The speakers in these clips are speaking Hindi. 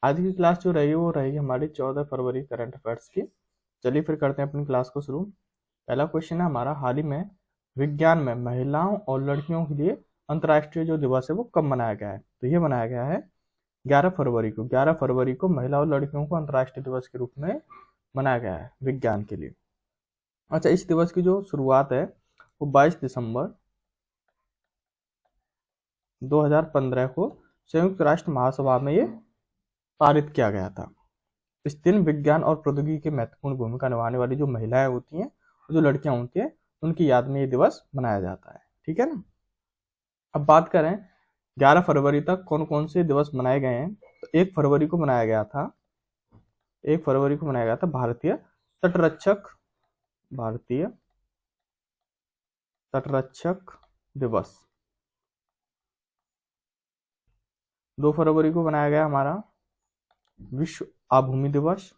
आज की क्लास जो रही वो रहेगी हमारी 14 फरवरी करंट अफेयर्स की। चलिए फिर करते हैं अपनी क्लास को शुरू। पहला क्वेश्चन है हमारा, हाल ही में विज्ञान में महिलाओं और लड़कियों के लिए अंतर्राष्ट्रीय जो दिवस है वो कब मनाया गया है? तो ये मनाया गया है 11 फरवरी को। 11 फरवरी को महिला और लड़कियों को अंतर्राष्ट्रीय दिवस के रूप में मनाया गया है विज्ञान के लिए। अच्छा, इस दिवस की जो शुरुआत है वो 22 दिसंबर 2015 को संयुक्त राष्ट्र महासभा में ये पारित किया गया था। इस दिन विज्ञान और प्रौद्योगिकी की महत्वपूर्ण भूमिका निभाने वाली जो महिलाएं होती हैं, जो लड़कियां होती हैं, उनकी याद में ये दिवस मनाया जाता है। ठीक है ना। अब बात करें 11 फरवरी तक कौन कौन से दिवस मनाए गए हैं। तो 1 फरवरी को मनाया गया था, 1 फरवरी को मनाया गया था भारतीय तटरक्षक दिवस। 2 फरवरी को मनाया गया हमारा विश्व आभूमि दिवस,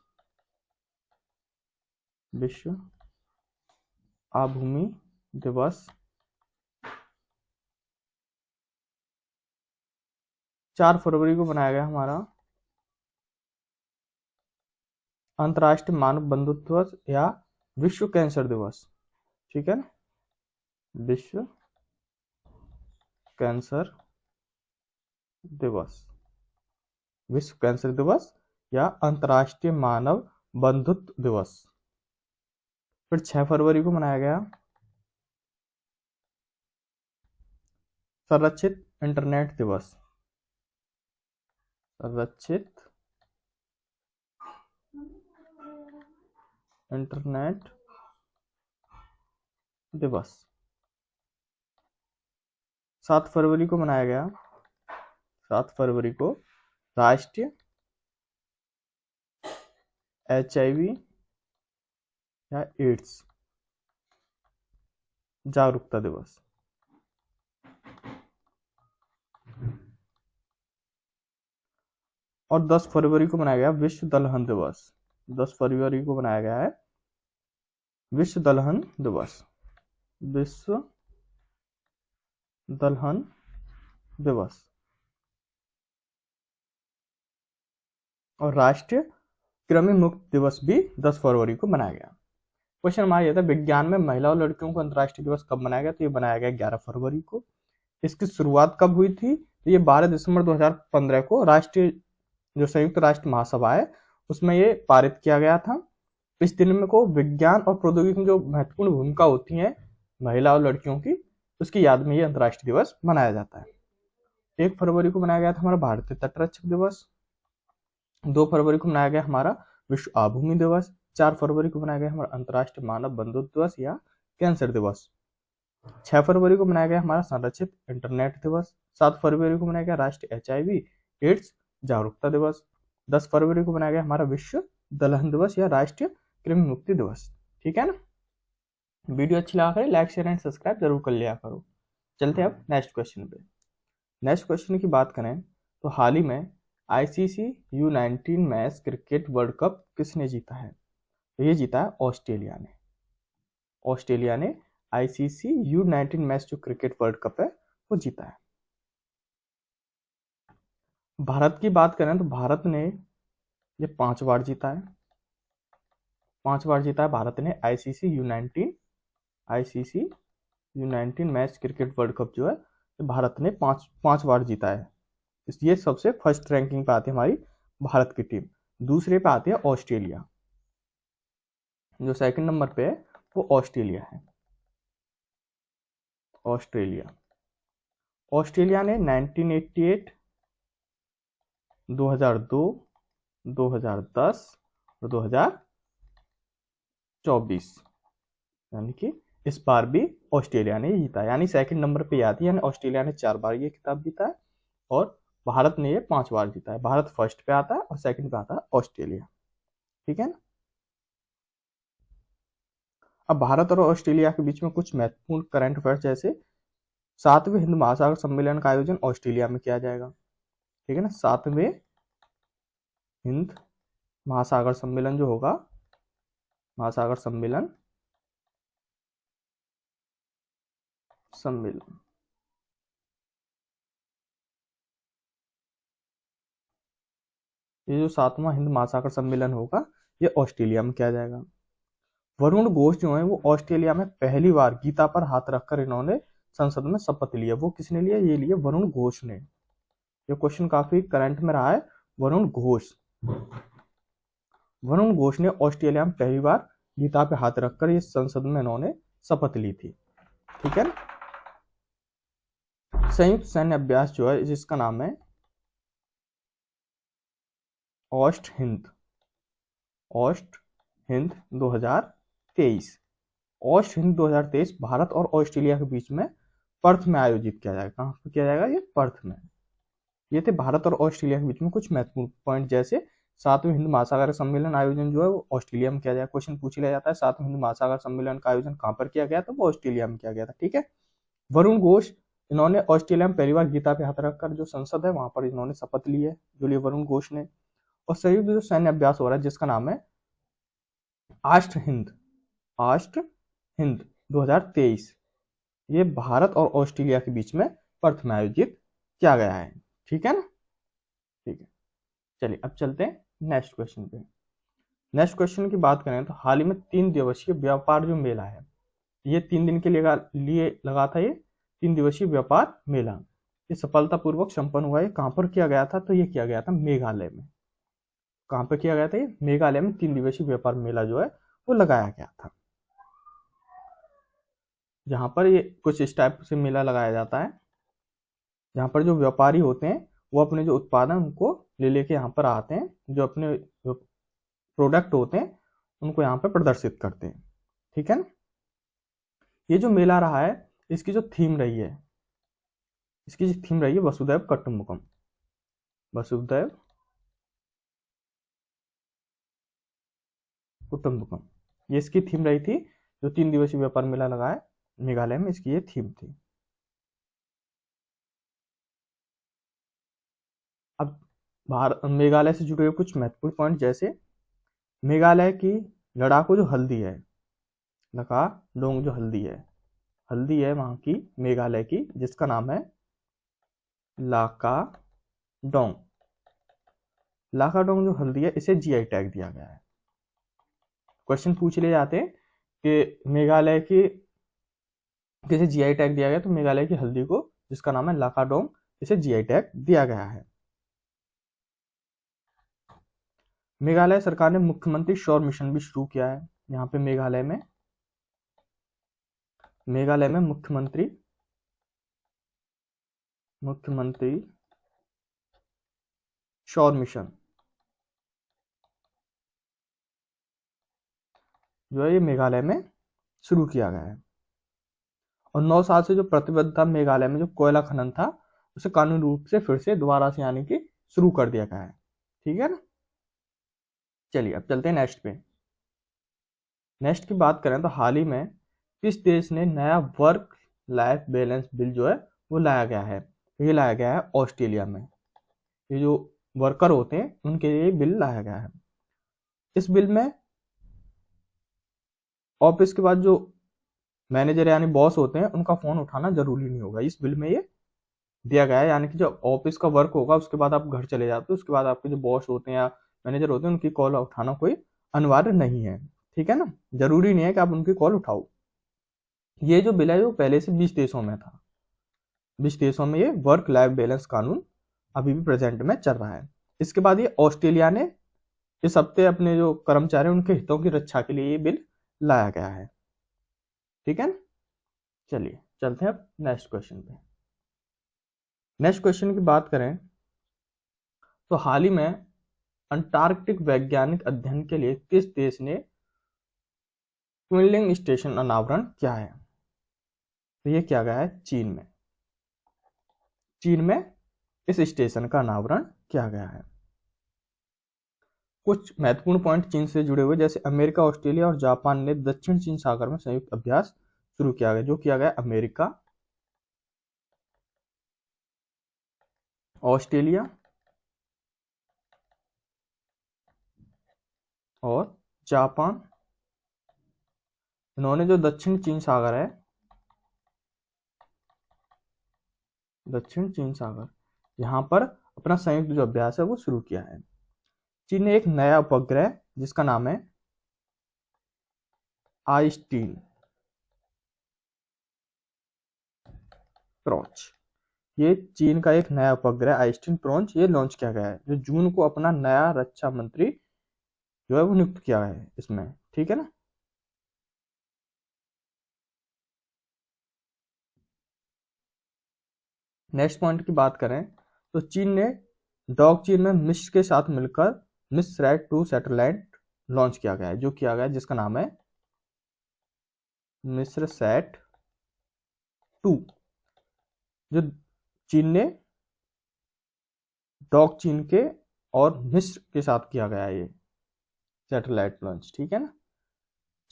विश्व आभूमि दिवस। 4 फरवरी को मनाया गया हमारा अंतर्राष्ट्रीय मानव बंधुत्व दिवस या विश्व कैंसर दिवस। ठीक है ना, विश्व कैंसर दिवस, विश्व कैंसर दिवस या अंतर्राष्ट्रीय मानव बंधुत्व दिवस। फिर 6 फरवरी को मनाया गया संरक्षित इंटरनेट दिवस, संरक्षित इंटरनेट दिवस। 7 फरवरी को मनाया गया, 7 फरवरी को राष्ट्रीय HIV या एड्स जागरूकता दिवस। और 10 फरवरी को मनाया गया विश्व दलहन दिवस। 10 फरवरी को मनाया गया है विश्व दलहन दिवस, विश्व दलहन दिवस। और राष्ट्रीय कृमि मुक्त दिवस भी 10 फरवरी को मनाया गया। क्वेश्चन हमारा यह था, विज्ञान में महिला और लड़कियों को अंतर्राष्ट्रीय दिवस कब मनाया गया? तो ये बनाया गया 11 फरवरी को। इसकी शुरुआत कब हुई थी? तो ये 12 दिसंबर 2015 को राष्ट्रीय जो संयुक्त राष्ट्र महासभा है उसमें ये पारित किया गया था। इस दिन में को विज्ञान और प्रौद्योगिकी में जो महत्वपूर्ण भूमिका होती है महिला और लड़कियों की, उसकी याद में ये अंतर्राष्ट्रीय दिवस मनाया जाता है। 1 फरवरी को मनाया गया था हमारा भारतीय तटरक्षक दिवस। 2 फरवरी को मनाया गया हमारा विश्व आभूमि दिवस। 4 फरवरी को मनाया गया हमारा अंतर्राष्ट्रीय मानव बंधुत्व दिवस या कैंसर दिवस। 6 फरवरी को मनाया गया हमारा संरक्षित इंटरनेट दिवस। 7 फरवरी को मनाया गया राष्ट्रीय HIV एड्स जागरूकता दिवस। 10 फरवरी को मनाया गया हमारा विश्व दलहन दिवस या राष्ट्रीय कृमि मुक्ति दिवस। ठीक है ना। वीडियो अच्छी लगा करे लाइक शेयर एंड सब्सक्राइब जरूर कर लिया करो। चलते हैं अब नेक्स्ट क्वेश्चन पे। नेक्स्ट क्वेश्चन की बात करें तो हाल ही में ICC U19 match cricket world cup किसने जीता है? तो ये जीता है ऑस्ट्रेलिया ने। ऑस्ट्रेलिया ने ICC U19 मैच जो क्रिकेट वर्ल्ड कप है वो जीता है। भारत की बात करें तो भारत ने ये 5 बार जीता है, 5 बार जीता है भारत ने ICC U19 match cricket world cup जो है भारत ने 5 बार जीता है। ये सबसे फर्स्ट रैंकिंग पे आती है हमारी भारत की टीम। दूसरे पे आती है ऑस्ट्रेलिया, जो सेकंड नंबर पे है वो ऑस्ट्रेलिया है। ऑस्ट्रेलिया ने 1988, 2002, 2010 और 2024 यानी कि इस बार भी ऑस्ट्रेलिया ने जीता, यानी सेकंड नंबर पे आती है। यानी ऑस्ट्रेलिया ने 4 बार ये खिताब जीता है और भारत ने ये 5 बार जीता है। भारत फर्स्ट पे आता है और सेकंड पे आता है ऑस्ट्रेलिया। ठीक है ना। अब भारत और ऑस्ट्रेलिया के बीच में कुछ महत्वपूर्ण करंट अफेयर्स, जैसे 7वें हिंद महासागर सम्मेलन का आयोजन ऑस्ट्रेलिया में किया जाएगा। ठीक है ना। 7वें हिंद महासागर सम्मेलन जो होगा, महासागर सम्मेलन ये जो 7वां हिंद महासागर सम्मेलन होगा ये ऑस्ट्रेलिया में किया जाएगा। वरुण घोष जो है वो ऑस्ट्रेलिया में पहली बार गीता पर हाथ रखकर इन्होंने संसद में शपथ लिया। वो किसने लिया? ये लिया वरुण घोष ने। ये क्वेश्चन काफी करंट में रहा है। वरुण घोष ने ऑस्ट्रेलिया में पहली बार गीता पे हाथ रखकर इस संसद में इन्होंने शपथ ली थी। ठीक है। संयुक्त सैन्य अभ्यास जो है जिसका नाम है ऑस्ट हिंद 2023। ऑस्ट हिंद 2023 भारत और ऑस्ट्रेलिया के बीच में पर्थ में आयोजित किया जाएगा। कहां पर किया जाएगा? ये पर्थ में। ये थे भारत और ऑस्ट्रेलिया के बीच में कुछ महत्वपूर्ण पॉइंट, जैसे 7वें हिंद महासागर सम्मेलन आयोजन जो है वो ऑस्ट्रेलिया में किया जाएगा। क्वेश्चन पूछ लिया जाता है 7वें हिंद महासागर सम्मेलन का आयोजन कहां पर किया गया? तो वो ऑस्ट्रेलिया में किया गया था। ठीक है। वरुण घोष इन्होंने ऑस्ट्रेलिया में पहली बार गीता पे हाथ रखकर जो संसद है वहां पर इन्होंने शपथ ली है, जो लिए वरुण घोष ने। और संयुक्त जो सैन्य अभ्यास हो रहा है जिसका नाम है आष्ट हिंद 2023, ये भारत और ऑस्ट्रेलिया के बीच में पर्थ में आयोजित किया गया है। ठीक है ना? ठीक है। चलिए अब चलते हैं नेक्स्ट क्वेश्चन पे। नेक्स्ट क्वेश्चन की बात करें तो हाल ही में 3 दिवसीय व्यापार जो मेला है, ये 3 दिन के लिए लगा था। ये 3 दिवसीय व्यापार मेला ये सफलतापूर्वक संपन्न हुआ। है कहां पर किया गया था? तो ये किया गया था मेघालय में। कहां पर किया गया था? ये मेघालय में 3 दिवसीय व्यापार मेला जो है वो लगाया गया था। जहां पर ये कुछ इस टाइप से मेला लगाया जाता है, जहां पर जो व्यापारी होते हैं वो अपने जो उत्पादन उनको लेके यहाँ पर आते हैं, जो अपने प्रोडक्ट होते हैं उनको यहाँ पर प्रदर्शित करते हैं। ठीक है ना? ये जो मेला रहा है इसकी जो थीम रही है, वसुधैव कुटुंबकम। वसुधैव कुटुंबकम ये इसकी थीम रही थी। जो 3 दिवसीय व्यापार मेला लगा है मेघालय में, इसकी ये थीम थी। अब मेघालय से जुड़े हुए कुछ महत्वपूर्ण पॉइंट, जैसे मेघालय की लड़ाकू जो हल्दी है, लकाडोंग जो हल्दी है वहां की मेघालय की, जिसका नाम है लाकाडोंग। लाकाडोंग जो हल्दी है इसे जीआई टैग दिया गया है। क्वेश्चन पूछ ले जाते हैं कि मेघालय की किसे जीआई टैग दिया गया? तो मेघालय की हल्दी को, जिसका नाम है लाकाडोंग, इसे जीआई टैग दिया गया है। मेघालय सरकार ने मुख्यमंत्री सौर मिशन भी शुरू किया है। यहाँ पे मेघालय में मुख्यमंत्री सौर मिशन जो है ये मेघालय में शुरू किया गया है। और 9 साल से जो प्रतिबद्ध था मेघालय में, जो कोयला खनन था उसे कानूनी रूप से फिर से दोबारा से यानी कि शुरू कर दिया गया है। ठीक है ना? चलिए अब चलते हैं नेक्स्ट पे। नेक्स्ट की बात करें तो हाल ही में किस देश ने नया वर्क लाइफ बैलेंस बिल जो है वो लाया गया है? ये लाया गया है ऑस्ट्रेलिया में। ये जो वर्कर होते हैं उनके लिए बिल लाया गया है। इस बिल में ऑफिस के बाद जो मैनेजर यानी बॉस होते हैं उनका फोन उठाना जरूरी नहीं होगा। इस बिल में ये दिया गया है, यानी कि जो ऑफिस का वर्क होगा उसके बाद आप घर चले जाते हो, उसके बाद आपके जो बॉस होते हैं या मैनेजर होते हैं उनकी कॉल उठाना कोई अनिवार्य नहीं है। ठीक है ना? जरूरी नहीं है कि आप उनकी कॉल उठाओ। ये जो बिल है वो पहले से 20 देशों में था। 20 देशों में ये वर्क लाइफ बैलेंस कानून अभी भी प्रेजेंट में चल रहा है। इसके बाद ये ऑस्ट्रेलिया ने इस हफ्ते अपने जो कर्मचारी उनके हितों की रक्षा के लिए ये बिल लाया गया है। ठीक है ना? चलिए चलते हैं अब नेक्स्ट क्वेश्चन पे। नेक्स्ट क्वेश्चन की बात करें तो हाल ही में अंटार्कटिक वैज्ञानिक अध्ययन के लिए किस देश ने क्विलिंग स्टेशन अनावरण किया है? तो ये किया गया है चीन में इस स्टेशन का अनावरण किया गया है। कुछ महत्वपूर्ण पॉइंट चीन से जुड़े हुए, जैसे अमेरिका, ऑस्ट्रेलिया और जापान ने दक्षिण चीन सागर में संयुक्त अभ्यास शुरू किया गया। जो किया गया अमेरिका, ऑस्ट्रेलिया और जापान, इन्होंने जो दक्षिण चीन सागर यहाँ पर अपना संयुक्त जो अभ्यास है वो शुरू किया है। चीन ने एक नया उपग्रह जिसका नाम है आइस्टीन प्रोच, ये चीन का एक नया उपग्रह आइस्टीन प्रोच ये लॉन्च किया गया है, जो जून को अपना नया रक्षा मंत्री जो है वो नियुक्त किया है इसमें, ठीक है ना। नेक्स्ट पॉइंट की बात करें तो चीन ने डॉग चीन में मिस्र के साथ मिलकर मिस्रैट 2 सैटेलाइट लॉन्च किया गया है, जो किया गया है जिसका नाम है मिस्रसैट 2, जो चीन ने डॉग चीन के और मिस्र के साथ किया गया है ये सैटेलाइट लॉन्च, ठीक है ना।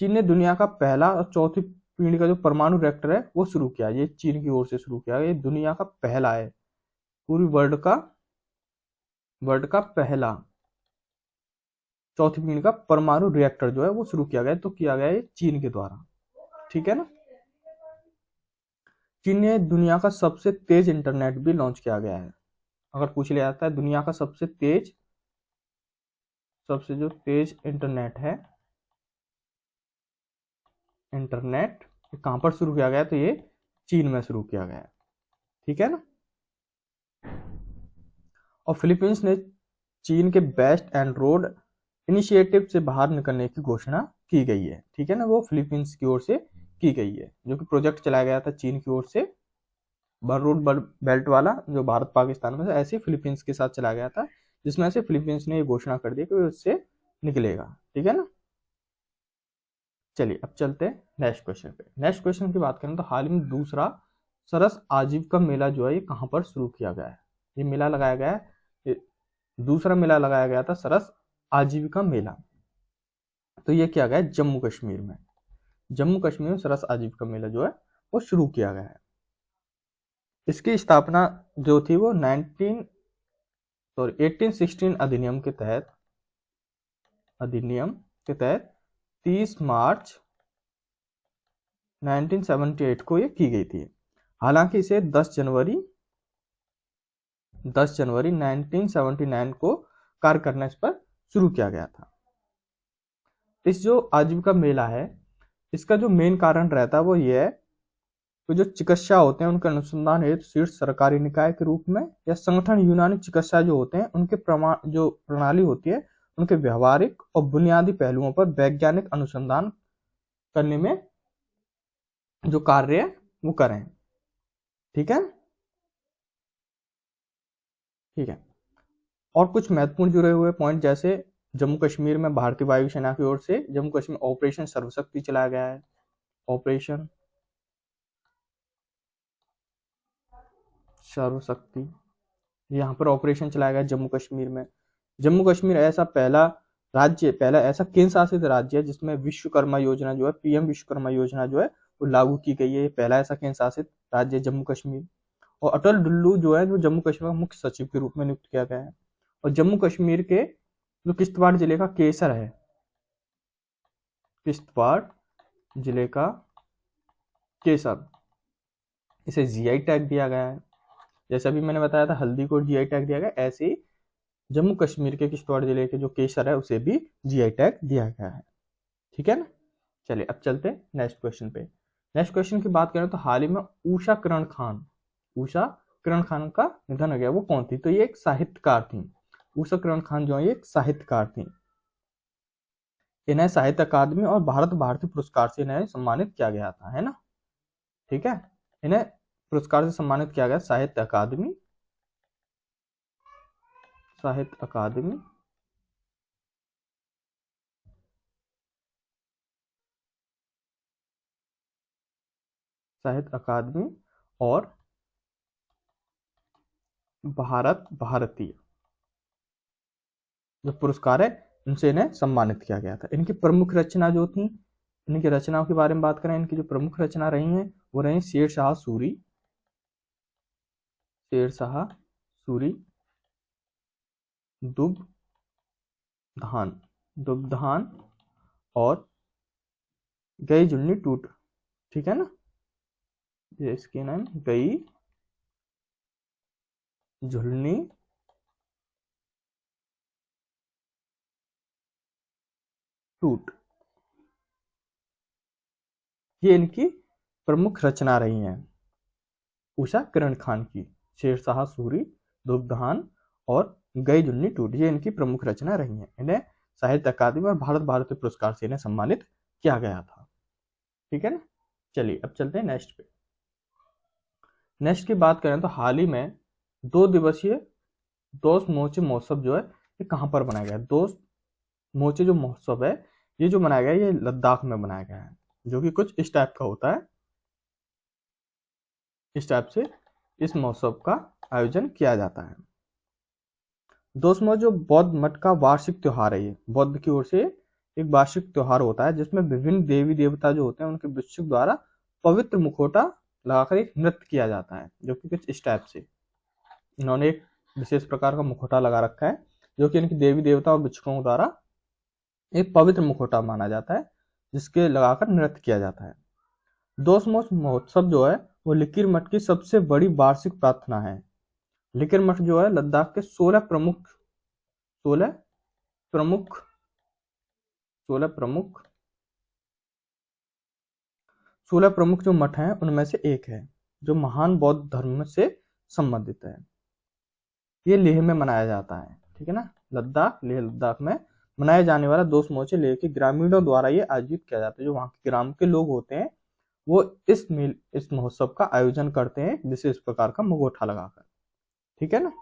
चीन ने दुनिया का पहला और चौथी पीढ़ी का जो परमाणु रिएक्टर है वो शुरू किया, ये चीन की ओर से शुरू किया, ये दुनिया का पहला है, पूरी वर्ल्ड का पहला चौथी पीढ़ी का परमाणु रिएक्टर जो है वो शुरू किया गया, तो किया गया है चीन के द्वारा, ठीक है ना। चीन ने दुनिया का सबसे तेज इंटरनेट भी लॉन्च किया गया है। अगर पूछ लिया जाता है दुनिया का सबसे जो तेज इंटरनेट है, इंटरनेट कहां पर शुरू किया गया, तो ये चीन में शुरू किया गया है, ठीक है ना। और फिलीपींस ने चीन के बेस्ट एंड रोड इनिशिएटिव से बाहर निकलने की घोषणा की गई है, ठीक है ना। वो फिलीपींस की ओर से की गई है, जो कि प्रोजेक्ट चलाया गया था चीन की ओर से, बर रोड बेल्ट वाला, जो भारत पाकिस्तान में से ऐसे फिलीपींस के साथ चलाया गया था, जिसमें से फिलीपींस ने ये घोषणा कर दी कि उससे निकलेगा, ठीक है ना। चलिए अब चलते हैं नेक्स्ट क्वेश्चन पे। नेक्स्ट क्वेश्चन की बात करें तो हाल ही में दूसरा सरस आजीविका मेला जो है ये कहाँ पर शुरू किया गया है, ये मेला लगाया गया है, ये दूसरा मेला लगाया गया था सरस आजीविका मेला, तो ये किया गया है जम्मू कश्मीर में। जम्मू कश्मीर में सरस आजीविका मेला जो है वो शुरू किया गया है। इसकी स्थापना जो थी वो 1816 अधिनियम के तहत 30 मार्च 1978 को ये की गई थी। हालांकि इसे 10 जनवरी 1979 को कार्य करना इस पर शुरू किया गया था। इस जो आजीविका मेला है इसका जो मेन कारण रहता है वो ये है कि जो चिकित्सा होते हैं उनके अनुसंधान हेतु शीर्ष सरकारी निकाय के रूप में या संगठन यूनानी चिकित्सा जो होते हैं उनके जो प्रणाली होती है उनके व्यवहारिक और बुनियादी पहलुओं पर वैज्ञानिक अनुसंधान करने में जो कार्य है वो करें, ठीक है, ठीक है। और कुछ महत्वपूर्ण जुड़े हुए पॉइंट जैसे जम्मू कश्मीर में भारतीय वायुसेना की ओर से जम्मू कश्मीर ऑपरेशन सर्वशक्ति चलाया गया है, ऑपरेशन सर्वशक्ति, यहाँ पर ऑपरेशन चलाया गया जम्मू कश्मीर में। जम्मू कश्मीर ऐसा पहला ऐसा केंद्र शासित राज्य है जिसमें विश्वकर्मा योजना जो है, पीएम विश्वकर्मा योजना जो है वो लागू की गई है, ये पहला ऐसा केंद्र शासित राज्य है जम्मू कश्मीर। और अटल डुल्लू जो है जो जम्मू कश्मीर का मुख्य सचिव के रूप में नियुक्त किया गया है। और जम्मू कश्मीर के जो किश्तवाड़ जिले का केसर है, किश्तवाड़ जिले का केसर, इसे जीआई टैग दिया गया है। जैसे अभी मैंने बताया था हल्दी को जीआई टैग दिया गया, ऐसे ही जम्मू कश्मीर के किश्तवाड़ जिले के जो केसर है उसे भी जीआई टैग दिया गया है, ठीक है ना। चलिए अब चलते हैं नेक्स्ट क्वेश्चन पे। नेक्स्ट क्वेश्चन की बात करें तो हाल ही में उषा किरण खान का निधन हो गया, वो कौन थी, तो ये एक साहित्यकार थी। उषा किरण खान जो है एक साहित्यकार थी। इन्हें साहित्य अकादमी और भारत भारती पुरस्कार से इन्हें सम्मानित किया गया था, है ना, ठीक है। इन्हें पुरस्कार से सम्मानित किया गया साहित्य अकादमी और भारत भारतीय जो पुरस्कार है उनसे इन्हें सम्मानित किया गया था। इनकी प्रमुख रचना जो थी, इनकी रचनाओं के बारे में बात करें, इनकी जो प्रमुख रचना रही हैं वो रही शेरशाह सूरी, दुबधान दुबधान और गई जुलनी टूट, ठीक है ना, ये इसके नाम गई झुलनी टूट, ये इनकी प्रमुख रचना रही हैं। उषा किरण खान की शेरशाह सूरी, दुग्धान और गई जुन्नी टूट, ये इनकी प्रमुख रचना रही हैं। इन्हें साहित्य अकादमी और भारत भारती पुरस्कार से इन्हें सम्मानित किया गया था। ठीक है ना। चलिए अब चलते हैं नेक्स्ट पे। नेक्स्ट की बात करें तो हाल ही में 2 दिवसीय दोस्त मोर्चे महोत्सव जो है ये कहाँ पर बनाया गया है? दोस्त मोर्चे जो महोत्सव है ये जो बनाया गया है ये लद्दाख में बनाया गया है, जो कि कुछ इस टाइप का होता है। इस टाइप से इस महोत्सव का आयोजन किया जाता है। दोस्त महोत्सव जो बौद्ध मठ का वार्षिक त्योहार है, ये बौद्ध की ओर से एक वार्षिक त्योहार होता है जिसमें विभिन्न देवी देवता जो होते हैं उनके भिक्षुक द्वारा पवित्र मुखौटा लगाकर एक नृत्य किया जाता है, जो कि कुछ इस टाइप से इन्होंने एक विशेष प्रकार का मुखौटा लगा रखा है जो कि इनकी देवी देवता और भिक्षुकों द्वारा एक पवित्र मुखौटा माना जाता है जिसके लगाकर नृत्य किया जाता है। दोस्त महोत्सव जो है वो लिकिर मठ की सबसे बड़ी वार्षिक प्रार्थना है। लिकिर मठ जो है लद्दाख के 16 प्रमुख 16 प्रमुख 16 प्रमुख जो मठ हैं उनमें से एक है जो महान बौद्ध धर्म से संबंधित है। ये लेह में मनाया जाता है। ठीक है ना। लेह लद्दाख में मनाए जाने वाला दोस्त महोत्सव लेह के ग्रामीणों द्वारा ये आयोजित किया जाता है। जो वहाँ के ग्राम के लोग होते हैं वो इस महोत्सव का आयोजन करते हैं विशेष प्रकार का मुखौटा लगाकर। ठीक है ना।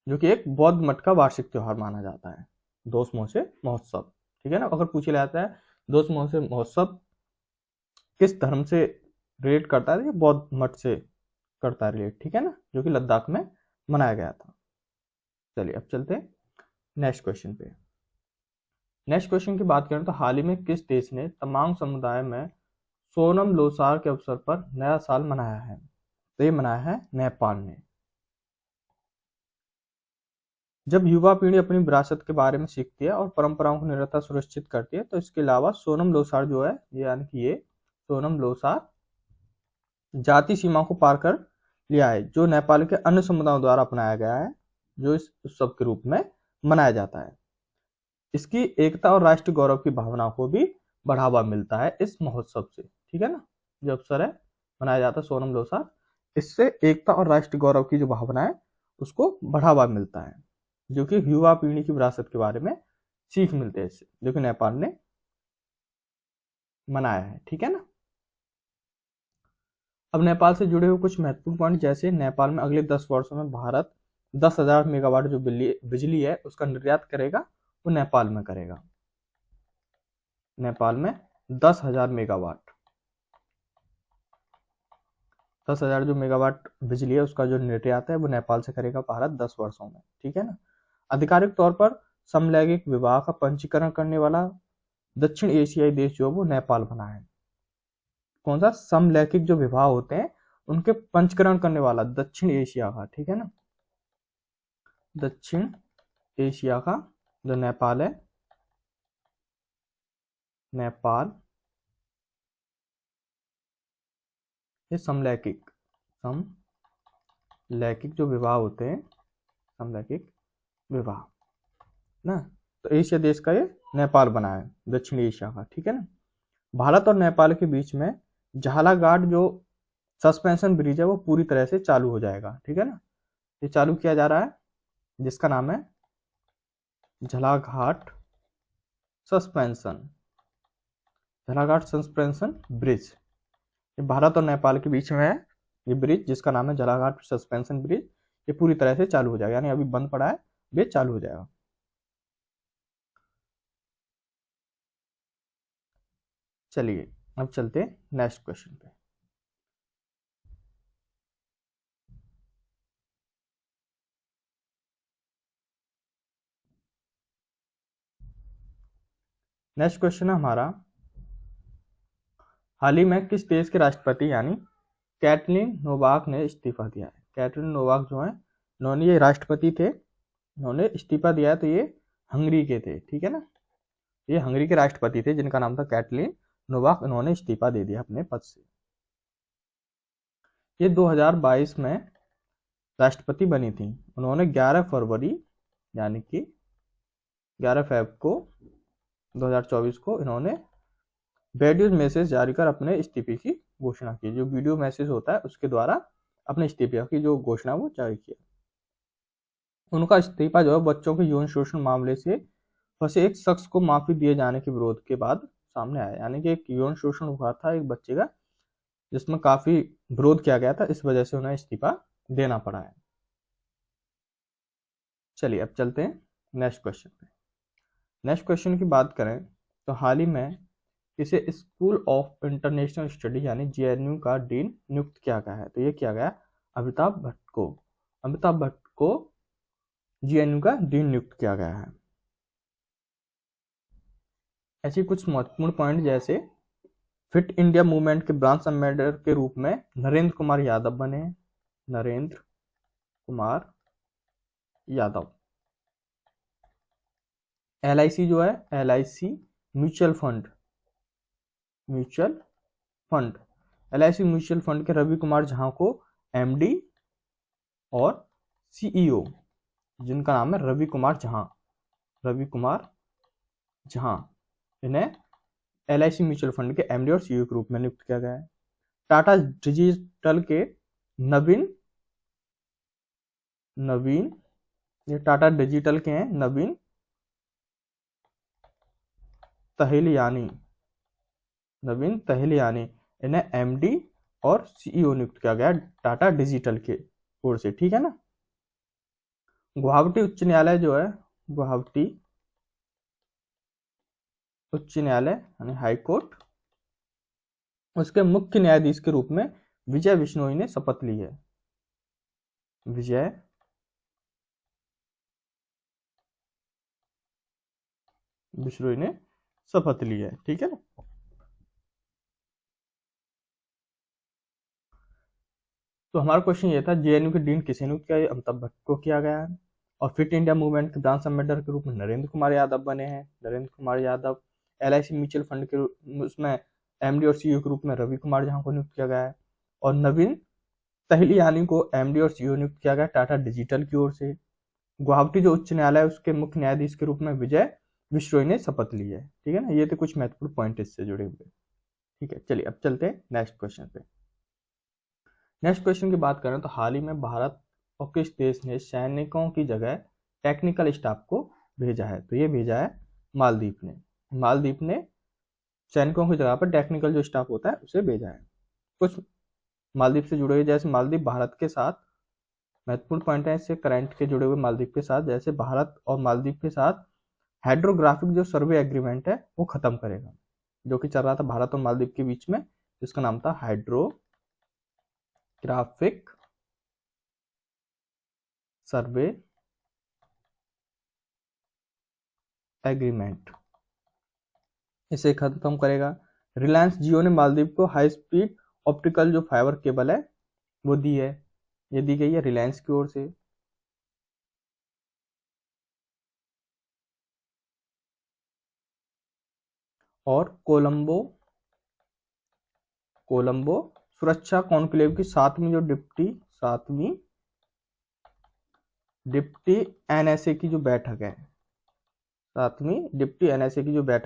जो कि एक बौद्ध मठ का वार्षिक त्योहार माना जाता है दोस्त महोत्सव। ठीक है ना। अगर पूछा जाता है दोस्त महोत्सव किस धर्म से रिलेट करता है, बौद्ध मठ से करता है रिलेट। ठीक है ना। जो कि लद्दाख में मनाया गया था। चलिए अब चलते हैं नेक्स्ट क्वेश्चन पे। नेक्स्ट क्वेश्चन की बात करें तो हाल ही में किस देश ने तमाम समुदाय में सोनम लोसार के अवसर पर नया साल मनाया है? तो ये मनाया है नेपाल ने। जब युवा पीढ़ी अपनी विरासत के बारे में सीखती है और परंपराओं की निरंतरता सुनिश्चित करती है तो इसके अलावा सोनम लोसार जो है यानी कि ये सोनम लोसार जाति सीमा को पार कर लिया है जो नेपाल के अन्य समुदायों द्वारा अपनाया गया है, जो इस उत्सव के रूप में मनाया जाता है। इसकी एकता और राष्ट्रीय गौरव की भावना को भी बढ़ावा मिलता है इस महोत्सव से। ठीक है ना। जो अवसर है मनाया जाता है सोनम लोसार, इससे एकता और राष्ट्रीय गौरव की जो भावना है उसको बढ़ावा मिलता है, जो कि युवा पीढ़ी की विरासत के बारे में सीख मिलते हैं इससे, जो कि नेपाल ने मनाया है। ठीक है ना। अब नेपाल से जुड़े हुए कुछ महत्वपूर्ण पॉइंट, जैसे नेपाल में अगले 10 वर्षों में भारत 10,000 मेगावाट जो बिजली है उसका निर्यात करेगा, वो नेपाल में करेगा। नेपाल में 10,000 मेगावाट 10,000 जो मेगावाट बिजली है उसका जो निर्यात है वो नेपाल से करेगा भारत 10 वर्षों में। ठीक है ना। आधिकारिक तौर पर समलैंगिक विवाह का पंजीकरण करने वाला दक्षिण एशियाई देश जो वो नेपाल बना है। कौन सा? समलैंगिक जो विवाह होते हैं उनके पंजीकरण करने वाला दक्षिण एशिया का। ठीक है ना। दक्षिण एशिया का जो नेपाल है, नेपाल ये समलैंगिक जो विवाह होते हैं, समलैंगिक विवाह ना, तो एशिया देश का ये नेपाल बना है, दक्षिण एशिया का। ठीक है ना। भारत और नेपाल के बीच में झालाघाट जो सस्पेंशन ब्रिज है वो पूरी तरह से चालू हो जाएगा। ठीक है ना। ये चालू किया जा रहा है जिसका नाम है झालाघाट सस्पेंशन ब्रिज। ये भारत और नेपाल के बीच में है ये ब्रिज जिसका नाम है झालाघाट सस्पेंशन ब्रिज। ये पूरी तरह से चालू हो जाएगा, यानी अभी बंद पड़ा है, ये चालू हो जाएगा। चलिए अब चलते हैं नेक्स्ट क्वेश्चन पे। नेक्स्ट क्वेश्चन है हमारा, हाल ही में किस देश के राष्ट्रपति यानी कैटलिन नोवाक ने इस्तीफा दिया है? कैटलिन नोवाक जो है इन्होंने ये राष्ट्रपति थे, इन्होंने इस्तीफा दिया है, तो ये हंगरी के थे। ठीक है ना। ये हंगरी के राष्ट्रपति थे जिनका नाम था कैटलिन नोवाक, इन्होंने इस्तीफा दे दिया अपने पद से। ये 2022 में राष्ट्रपति बनी थी। उन्होंने 11 फरवरी यानी कि 11 फेब को 2024 को इन्होंने वीडियो मैसेज जारी कर अपने इस्तीफे की घोषणा की। जो वीडियो मैसेज होता है उसके द्वारा अपने इस्तीफे की जो घोषणा वो जारी किया। उनका इस्तीफा जो है बच्चों के यौन शोषण मामले से फंसे एक शख्स को माफी दिए जाने के विरोध के बाद सामने आया। यानी कि एक यौन शोषण हुआ था एक बच्चे का, जिसमें काफी विरोध किया गया था, इस वजह से उन्हें इस्तीफा देना पड़ा है। चलिए अब चलते हैं नेक्स्ट क्वेश्चन पे। नेक्स्ट क्वेश्चन की बात करें तो हाल ही में इसे स्कूल ऑफ इंटरनेशनल स्टडी यानी जेएनयू का डीन नियुक्त किया गया है। तो ये किया गया अमिताभ भट्ट को। अमिताभ भट्ट को जेएनयू का डीन नियुक्त किया गया है। ऐसी कुछ महत्वपूर्ण पॉइंट जैसे फिट इंडिया मूवमेंट के ब्रांच एम्बेसडर के रूप में नरेंद्र कुमार यादव बने। नरेंद्र कुमार यादव। एलआईसी जो है, LIC mutual fund LIC mutual fund के रवि कुमार झा को एमडी और सीईओ, जिनका नाम है रवि कुमार झा, इन्हें एलआईसी म्यूचुअल फंड के एमडी और सीईओ के रूप में नियुक्त किया गया है। टाटा डिजिटल के नवीन ये टाटा डिजिटल के हैं नवीन तहलियानी, इन्हें एमडी और सीईओ नियुक्त किया गया टाटा डिजिटल के ओर से। ठीक है ना। गुवाहाटी उच्च न्यायालय जो है, गुवाहाटी उच्च न्यायालय यानी हाई कोर्ट, उसके मुख्य न्यायाधीश के रूप में विजय बिश्नोई ने शपथ ली है। विजय बिश्नोई ने शपथ ली है। ठीक है ना। तो हमारा क्वेश्चन ये था जेएनयू के डीन किसे नियुक्त किया? अमिताभ भट्ट को किया गया है। और फिट इंडिया मूवमेंट के ब्रांच एम्बेसडर के रूप में नरेंद्र कुमार यादव बने हैं। Narendra Kumar Yadav. LIC mutual fund के उसमें एमडी और सीईओ के रूप में रवि कुमार झा को नियुक्त किया गया है। और नवीन तहलियानी को एमडी और सीईओ नियुक्त किया गया टाटा डिजिटल की ओर से। गुवाहाटी जो उच्च न्यायालय है उसके मुख्य न्यायाधीश के रूप में विजय बिश्नोई ने शपथ ली है। ठीक है ना। ये थे कुछ महत्वपूर्ण पॉइंट इससे जुड़े हुए। ठीक है, चलिए अब चलते हैं नेक्स्ट क्वेश्चन पे। नेक्स्ट क्वेश्चन की बात करें तो हाल ही में भारत और किस देश ने सैनिकों की जगह टेक्निकल स्टाफ को भेजा है? तो ये भेजा है मालदीव ने सैनिकों की जगह पर टेक्निकल जो स्टाफ होता है उसे भेजा है। कुछ मालदीव से जुड़े हुए, जैसे मालदीव भारत के साथ महत्वपूर्ण पॉइंट है इससे करंट के जुड़े हुए मालदीव के साथ, जैसे भारत और मालदीव के साथ हाइड्रोग्राफिक जो सर्वे एग्रीमेंट है वो खत्म करेगा, जो कि चल रहा था भारत और मालदीव के बीच में, जिसका नाम था हाइड्रोग्राफिक सर्वे एग्रीमेंट, इसे खत्म करेगा। रिलायंस जियो ने मालदीव को हाई स्पीड ऑप्टिकल जो फाइबर केबल है वो दी है। ये दी गई है रिलायंस की ओर से। और कोलंबो सुरक्षा कॉन्क्लेव की सातवीं डिप्टी एनएसए की जो बैठक है,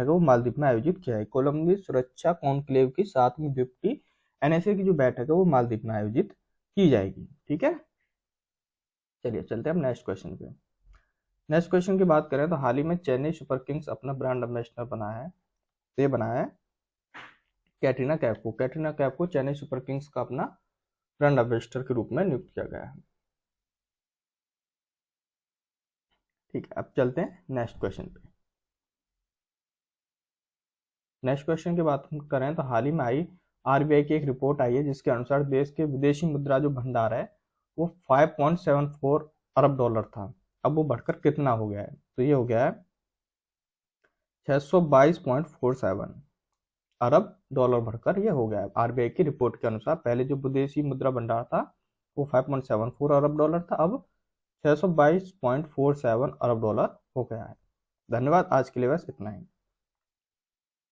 वो मालदीव में आयोजित किया है। कोलंबो सुरक्षा कॉन्क्लेव की 7वीं डिप्टी एनएसए की जो बैठक है वो मालदीव में आयोजित की जाएगी। ठीक है, चलिए चलते हैं अब नेक्स्ट क्वेश्चन पे। नेक्स्ट क्वेश्चन की बात करें तो हाल ही में चेन्नई सुपर किंग्स अपना ब्रांड एम्बेसडर बनाया है कैटरीना कैफ को चेन्नई सुपर किंग्स का अपना ब्रांड एम्बेसडर के रूप में नियुक्त किया गया है। ठीक है, अब चलते हैं नेक्स्ट क्वेश्चन पे। नेक्स्ट क्वेश्चन की बात करें तो हाल ही में आई आरबीआई की एक रिपोर्ट आई है जिसके अनुसार देश के विदेशी मुद्रा जो भंडार है वो 5.74 अरब डॉलर था। अब वो बढ़कर कितना हो गया है? तो ये हो गया है 622.47 अरब डॉलर बढ़कर ये हो गया है। आरबीआई की रिपोर्ट के अनुसार पहले जो विदेशी मुद्रा भंडार था वो 5.74 अरब डॉलर था, अब 622.47 अरब डॉलर हो गया है। धन्यवाद, आज के लिए बस इतना ही।